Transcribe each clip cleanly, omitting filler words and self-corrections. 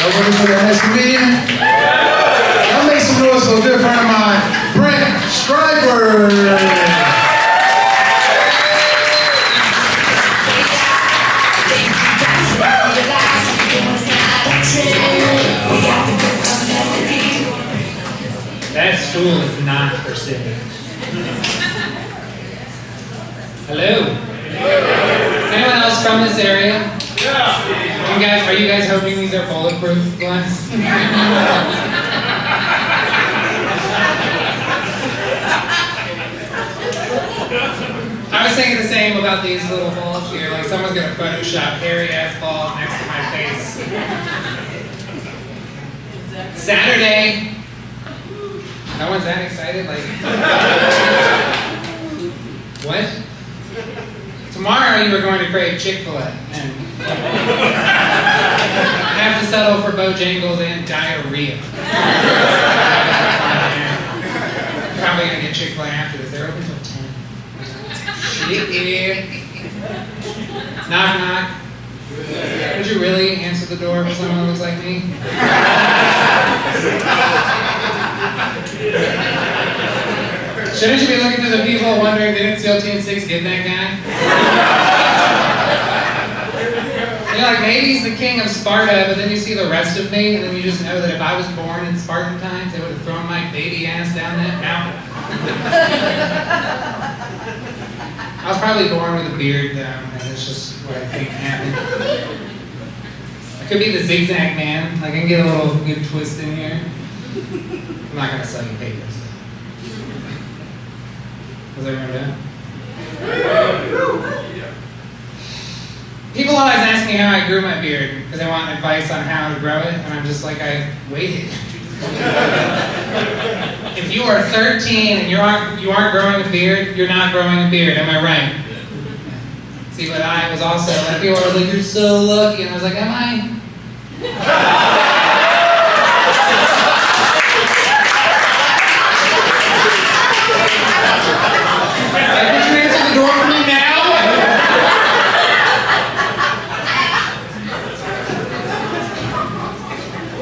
Ready for the next comedian? Y'all make some noise for a good friend of mine, Brent Stryper. That stool is not for sitting. Hello? Is anyone else from this area? Are you guys hoping these are bulletproof glass? I was thinking the same about these little balls here. Like someone's gonna Photoshop hairy-ass balls next to my face. Saturday. No one's that excited? Like, what? Tomorrow you are going to crave Chick-fil-A and have to settle for Bojangles and diarrhea. Probably gonna get Chick-fil-A after this. They're open till 10. Shit. Knock knock. Would you really answer the door for someone who looks like me? Shouldn't you be looking to the people wondering, didn't SEAL Team 6 get that guy? You're like, maybe he's the king of Sparta, but then you see the rest of me, and then you just know that if I was born in Spartan times, they would have thrown my baby ass down that mountain. I was probably born with a beard, though, and that's just what I think happened. I could be the zigzag man. Like, I can get a little good twist in here. I'm not going to sell you papers, though. Was everyone done? People always ask me how I grew my beard because they want advice on how to grow it, and I'm just like, I waited. If you are 13 and you aren't growing a beard, you're not growing a beard. Am I right? See, but I was also, and people were like, you're so lucky, and I was like, am I? Could you answer the door for me now?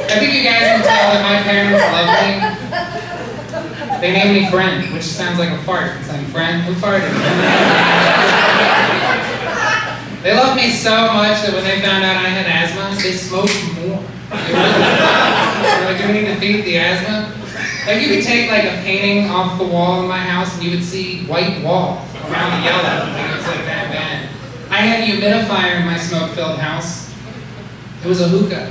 I think you guys can tell that my parents love me. They named me Brent, which sounds like a fart. It's like, Brent, who farted? They loved me so much that when they found out I had asthma, they smoked more. They were like, do we need to beat the asthma? Like, you could take like a painting off the wall in my house and you would see white wall around the yellow. Like, it was like that bad. I had a humidifier in my smoke-filled house. It was a hookah.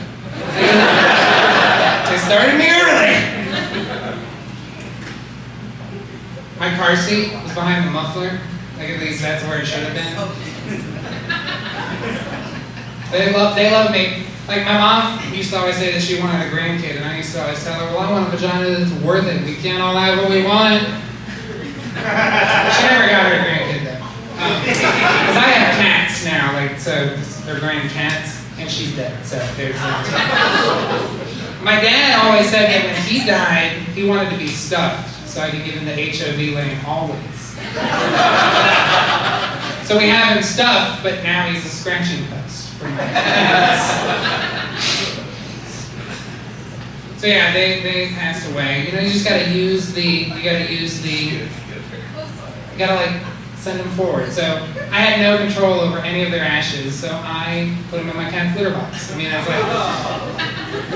They started me early. My car seat was behind the muffler. Like, at least that's where it should have been. They love me. Like, my mom used to always say that she wanted a grandkid, and I used to always tell her, well, I want a vagina that's worth it. We can't all have what we want. She never got her a grandkid, though. Because I have cats now, like, so they're grand cats, and she's dead, so there's that. My dad always said that when he died, he wanted to be stuffed, so I could give him the HIV lane always. So we have him stuffed, but now he's a scratching post for my cats. So yeah, they passed away. You know, you just gotta use the, you gotta like send them forward. So I had no control over any of their ashes, so I put them in my cat's litter box. I mean, that's like,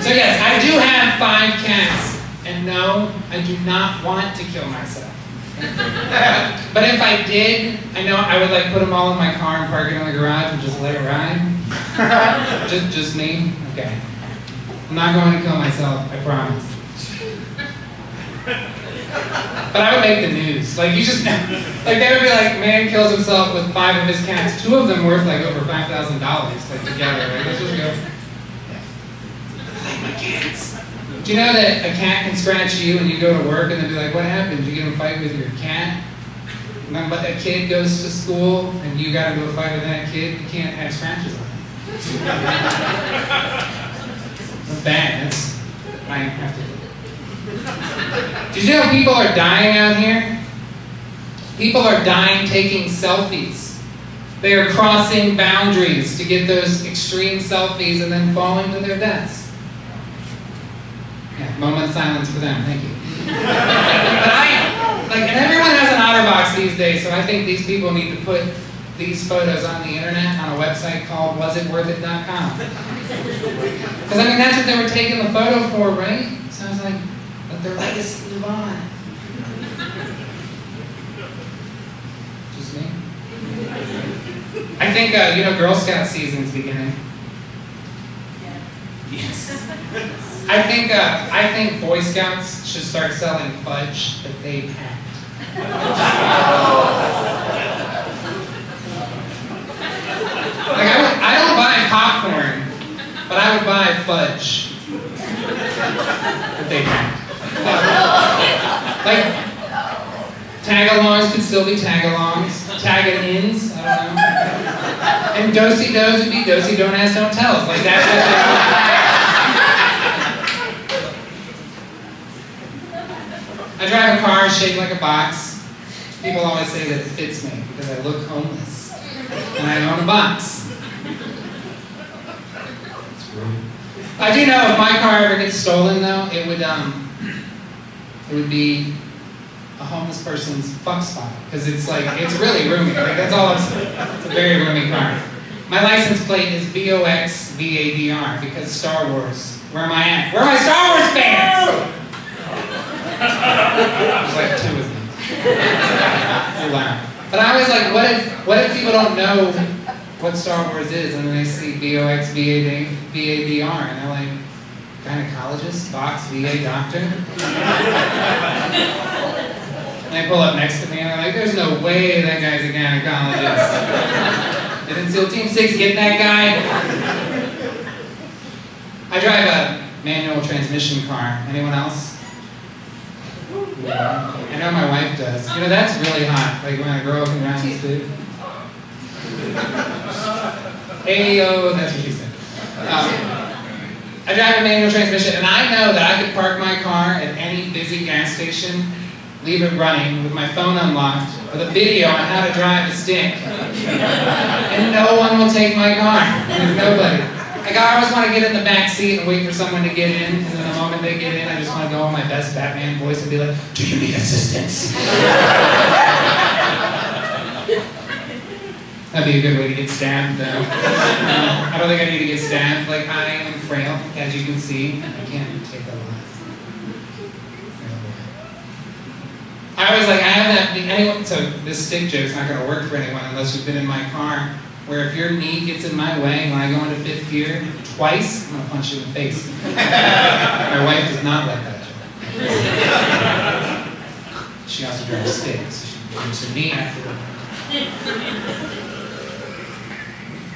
so yes, I do have 5 cats, and no, I do not want to kill myself. But if I did, I know I would like put them all in my car and park it in the garage and just let it ride. just me? Okay. I'm not going to kill myself, I promise. But I would make the news. Like, you just know. Like, they would be like, man kills himself with 5 of his cats. 2 of them worth like over $5,000, like together. Like, let's just go. I like my cats. Do you know that a cat can scratch you and you go to work and they'll be like, what happened? Did you get in a fight with your cat? But that kid goes to school and you got into a fight with that kid, you can't have scratches on him. That's bad. That's, I have to do it. Did you know people are dying out here? People are dying taking selfies. They are crossing boundaries to get those extreme selfies and then falling to their deaths. Yeah, moment of silence for them. Thank you. And everyone has an OtterBox these days, so I think these people need to put these photos on the internet on a website called wasitworthit.com. Because that's what they were taking the photo for, right? So I was like, let their legacy live on. Just me? I think, Girl Scout season's beginning. Yes. I think Boy Scouts should start selling fudge that they packed. I don't buy popcorn, but I would buy fudge that they packed. Tag-alongs could still be tag-alongs. Tag-ins, I don't know. And do-si-dos would be do-si, don't ask, don't tell. That's what I drive a car shaped like a box. People always say that it fits me because I look homeless. And I own a box. It's rude. I do know if my car ever gets stolen though, it would be a homeless person's fuck spot. Because it's really roomy. That's all I'm saying. It's a very roomy car. My license plate is BOXVADR because Star Wars. Where am I at? Where are my Star Wars fans? There's two of them. They're loud. But I always what if people don't know what Star Wars is and then they see BOXVADR and they're like, gynecologist, box, VA doctor? And they pull up next to me and they're like, there's no way that guy's a gynecologist. Didn't SEAL Team 6 get that guy? I drive a manual transmission car. Anyone else? Yeah. I know my wife does. That's really hot. When I grow up and drive this dude. Ayo, that's what she said. I drive a manual transmission, and I know that I could park my car at any busy gas station, leave it running with my phone unlocked, with a video on how to drive a stick, and no one will take my car. There's nobody. I always want to get in the back seat and wait for someone to get in, and then the moment they get in, I just want to go in my best Batman voice and be like, do you need assistance? That'd be a good way to get stabbed, though. I don't think I need to get stabbed. I am frail, as you can see. I can't take a lot. I was I have that, so this stick joke's not going to work for anyone unless you've been in my car, where if your knee gets in my way when I go into fifth gear twice, I'm going to punch you in the face. My wife does not like that joke. She also drives sticks, so she gives her knee after.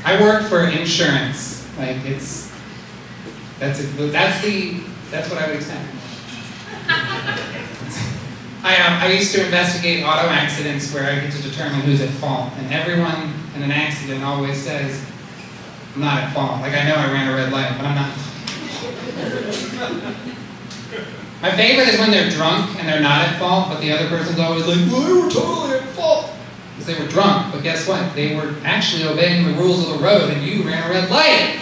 I work for insurance. That's what I would expect. I used to investigate auto accidents where I get to determine who's at fault, and everyone in an accident always says, I'm not at fault. I know I ran a red light, but I'm not. My favorite is when they're drunk and they're not at fault, but the other person's always like, well, they were totally at fault. Because they were drunk, but guess what? They were actually obeying the rules of the road, and you ran a red light.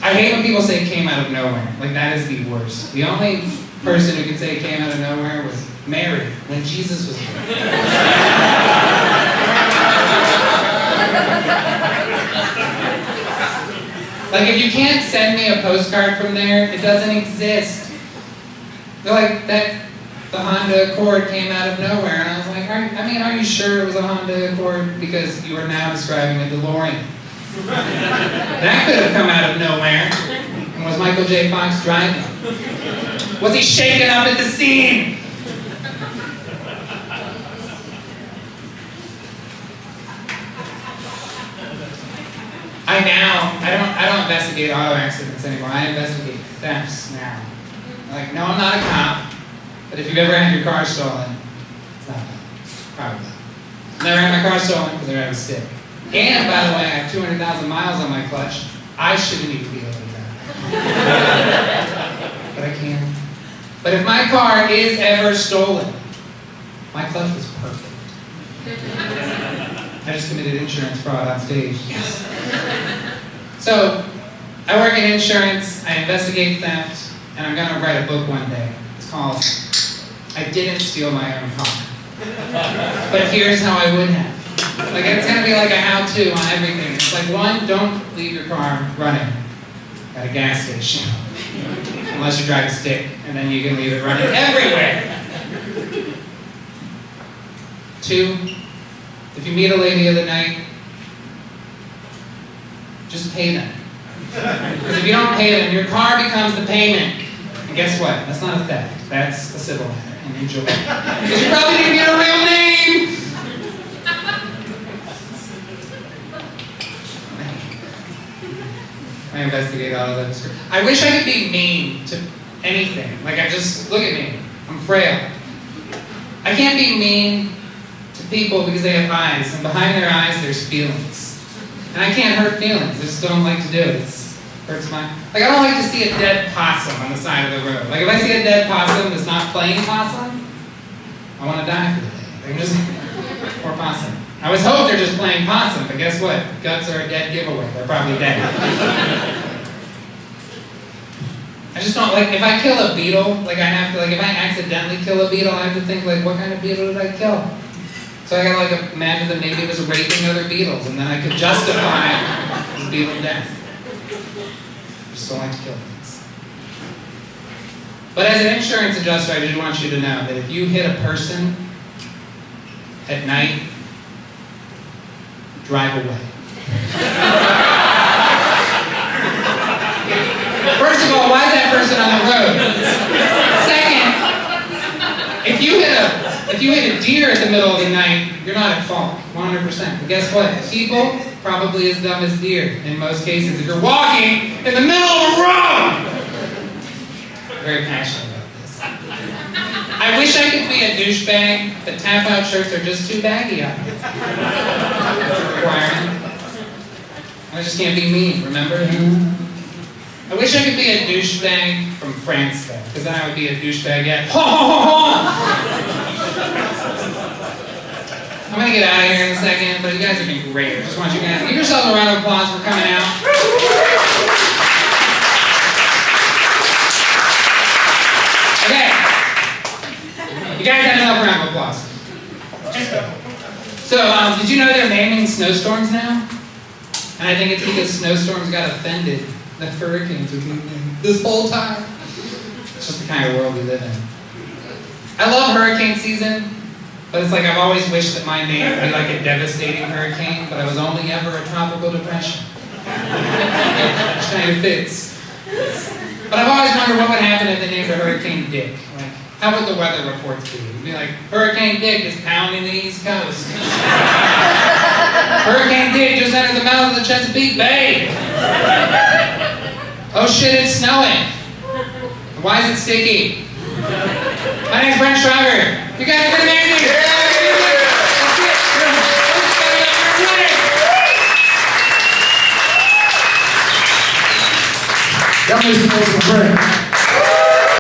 I hate when people say it came out of nowhere. That is the worst. The only person who could say it came out of nowhere was Mary, when Jesus was born. If you can't send me a postcard from there, it doesn't exist. They're like, the Honda Accord came out of nowhere, and I was like, are you sure it was a Honda Accord? Because you are now describing a DeLorean. That could have come out of nowhere. And was Michael J. Fox driving? Was he shaken up at the scene? I don't investigate auto accidents anymore. I investigate thefts now. No, I'm not a cop, but if you've ever had your car stolen, it's not that. Probably not. Never had my car stolen because I have a stick. And, by the way, I have 200,000 miles on my clutch. I shouldn't need to be able to drive. But I can. But if my car is ever stolen, my clutch was perfect. I just committed insurance fraud on stage. Yes. So, I work in insurance, I investigate theft, and I'm gonna write a book one day. It's called I Didn't Steal My Own Car. But here's how I would have. Like, it's gonna be like a how-to on everything. It's like, one, don't leave your car running at a gas station. Unless you drive a stick, and then you can leave it running everywhere. 2, if you meet a lady of the night, just pay them. Because if you don't pay them, your car becomes the payment. And guess what? That's not a theft. That's a civil matter. And enjoy. Because you probably didn't get a real name! I investigate all of that. I wish I could be mean to anything. Like, look at me. I'm frail. I can't be mean to people because they have eyes, and behind their eyes there's feelings. And I can't hurt feelings. I just don't like to do it. It hurts my... Like, I don't like to see a dead possum on the side of the road. Like, if I see a dead possum that's not playing possum, I want to die for the day. Like, just... Poor possum. I always hope they're just playing possum, but guess what? Guts are a dead giveaway. They're probably dead. I just don't, like, if I kill a beetle, like, I have to, like, if I accidentally kill a beetle, I have to think, like, what kind of beetle did I kill? So I gotta, like, imagine that maybe it was raping other beetles, and then I could justify this beetle death. I just don't like to kill things. But as an insurance adjuster, I do want you to know that if you hit a person at night, drive away. First of all, why is that person on the road? Second, if you hit a deer at the middle of the night, you're not at fault, 100%. But guess what? People probably as dumb as deer in most cases. If you're walking in the middle of a road, I'm very passionate about this. I wish I could be a douchebag, but tap-out shirts are just too baggy on me. That's a requirement. I just can't be mean, remember? I wish I could be a douchebag from France, though, because then I would be a douchebag yet. I'm going to get out of here in a second, but you guys have been great. I just want you guys to give yourselves a round of applause for coming out. Okay. You guys have enough round of applause. So, did you know they're naming snowstorms now? And I think it's because snowstorms got offended that hurricanes were being named this whole time. It's just the kind of world we live in. I love hurricane season, but it's like I've always wished that my name would be like a devastating hurricane, but I was only ever a tropical depression. Which kind of fits. But I've always wondered what would happen if they named a Hurricane Dick. Like, how would the weather reports be? It would be like, Hurricane Dick is pounding the East Coast. Hurricane Dick just entered the mouth of the Chesapeake Bay. Oh shit, it's snowing. Why is it sticky? My name's Brent Schreiber. You guys have been amazing. Y'all make some noise for Brent.